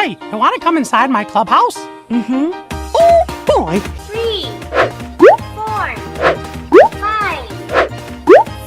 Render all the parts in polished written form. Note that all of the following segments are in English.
Hey, you want to come inside my clubhouse? Mm-hmm. Oh, boy. 3, 4, 5,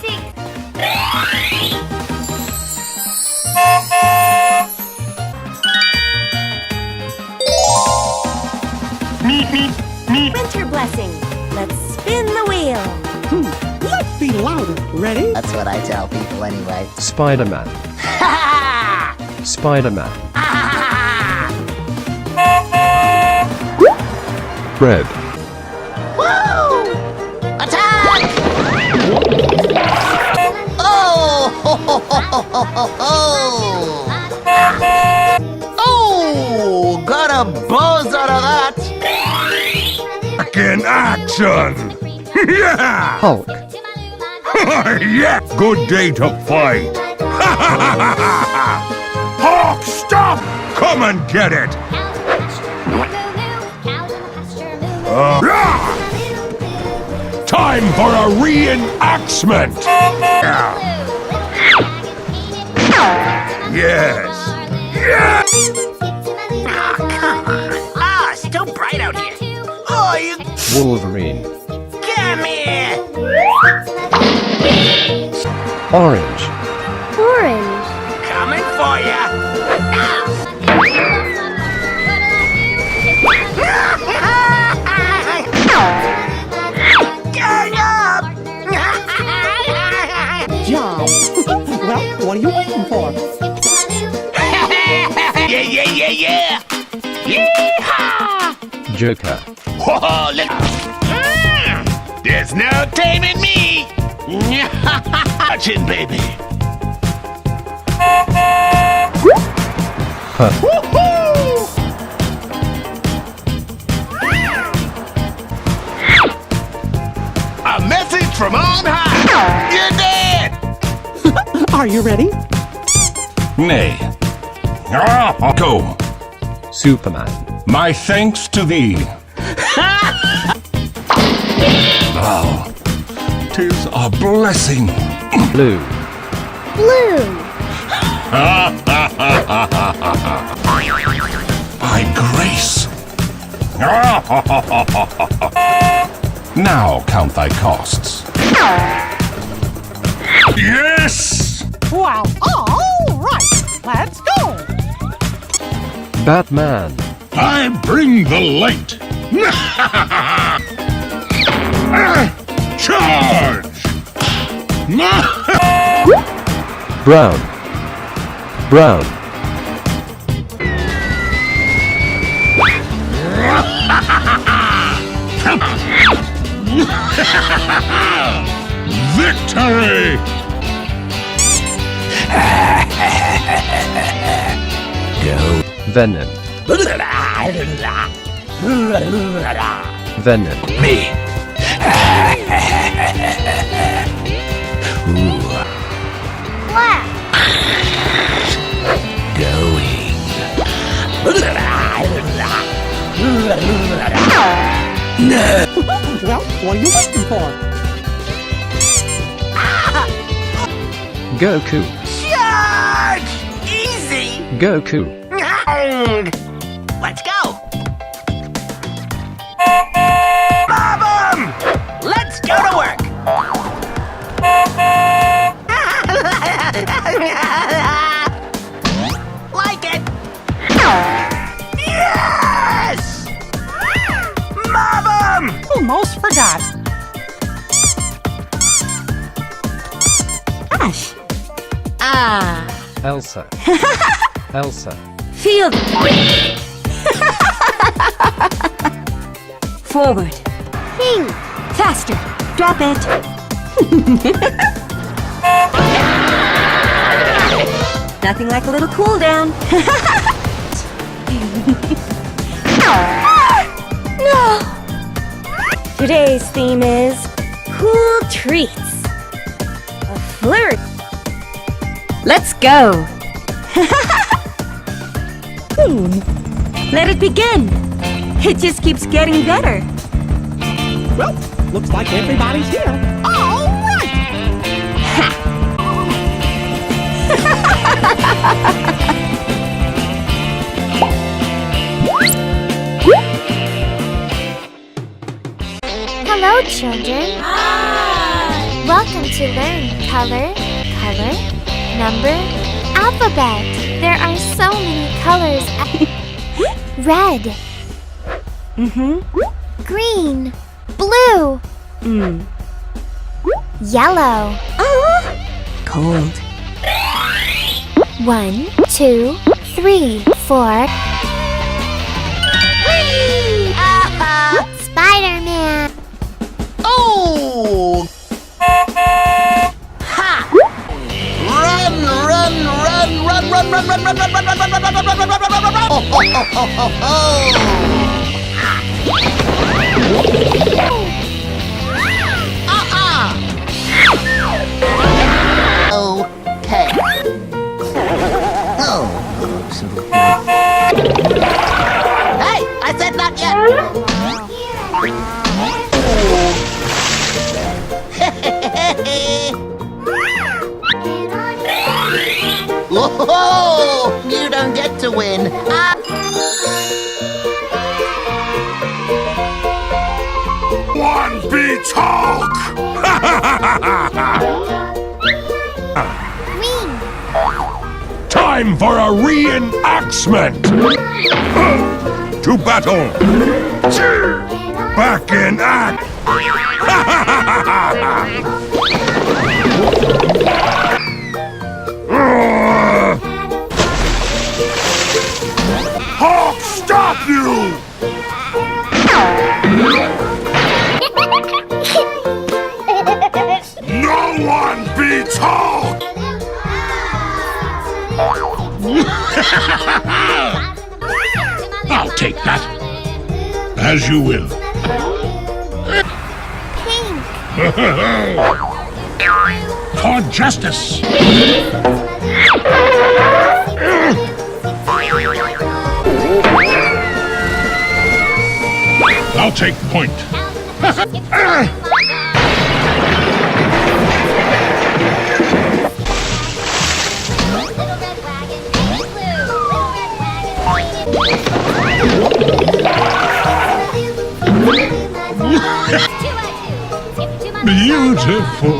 6. Winter blessing. Let's spin the wheel. Let's be louder. Ready? That's what I tell people anyway. Spider-Man. Spider-Man. Red. Woo! Attack! Oh! Ho, ho, ho, ho, ho, ho. Oh! Got a buzz out of that! In action! Yeah! Hulk. Yeah! Good day to fight! Hawk, stop! Come and get it! Time for a reenactment! Yes! Yes! Ah, it's too bright out here! Oh, you Wolverine. come here! Orange. Orange. Coming for ya! Get up! Job. Well, what are you waiting for? Yeah! Yeehaw! Joker. Whoa, there's no taming me! Watching, baby! Puff. A message from on high! You're dead! Are you ready? Nay. Go. Superman. My thanks to thee. Oh, 'tis a blessing. Blue. Blue. By grace. Now count thy costs. Yes! Well, all right. Let's go. Batman. I bring the light. Charge! Brown. Brown. Victory! Go. Venom. Venom. Me. Black. Going. Well, what are you waiting for? Goku. Charge! Easy! Goku. Let's go! Bob 'em! Let's go to work! Like it! Yes! Mob 'em! Almost forgot. Ash. Ah. Elsa. Elsa. Field. Forward. Ping. Faster. Drop it. Nothing like a little cool down. No. Today's theme is cool treats. A flirt. Let's go. Let it begin. It just keeps getting better. Well, looks like everybody's here. All right. Hello, children. Welcome to learn color, number, alphabet. There are so many colors. Red. Green. Blue. Yellow. Cold. 1, 2, 3, 4. Spider-Man. Oh! Ha! Run, run, run, run, run, run, run, run, run, run, run, run, run, run, run, run, run, run, run. Oh, ho, ho, ho, ho, ho. Okay. Oh. Hey, I said not yet. Whoa! You don't get to win. One beats Hulk! Green. Time for a reenactment! To battle! Back in act! Hulk, stop you! No one beats Hulk! I'll take that. As you will. Pink. For justice. I'll take point. Beautiful.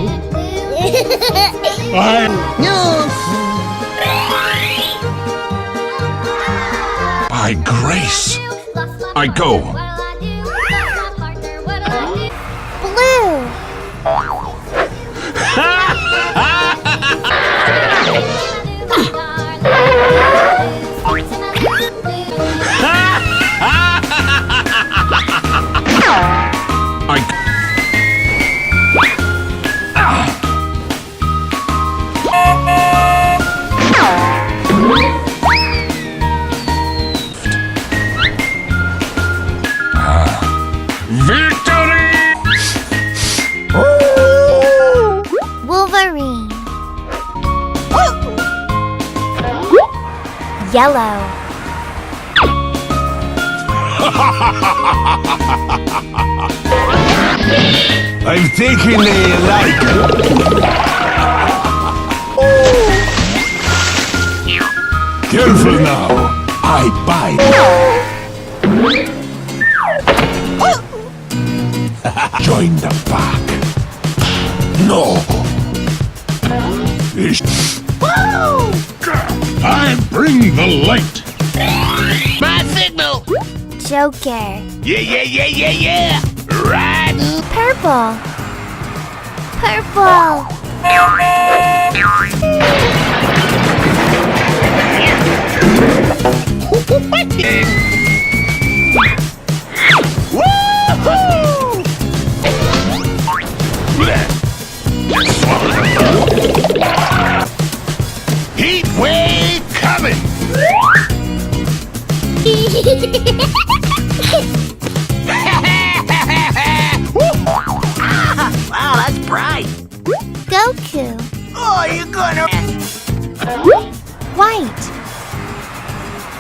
By grace, I go. Blue. Victory! Wolverine. Yellow. I've taken a like. Careful now. I bite. Join the pack. No. I bring the light. My signal. Joker. Yeah. Right. Purple. Purple. Heat wave coming. Wow, that's bright. Goku. Oh, you're gonna... White.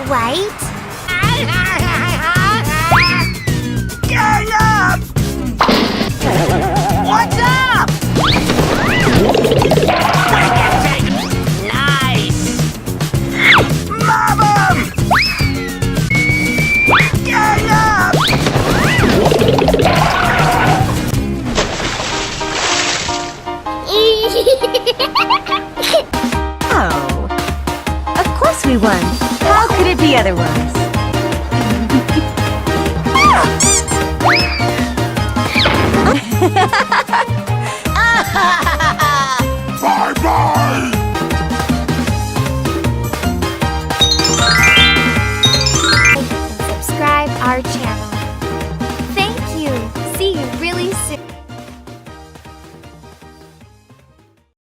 White. Gang up! What's up? Nice! Mob 'em! Gang up! Oh. Of course we won. How could it be otherwise?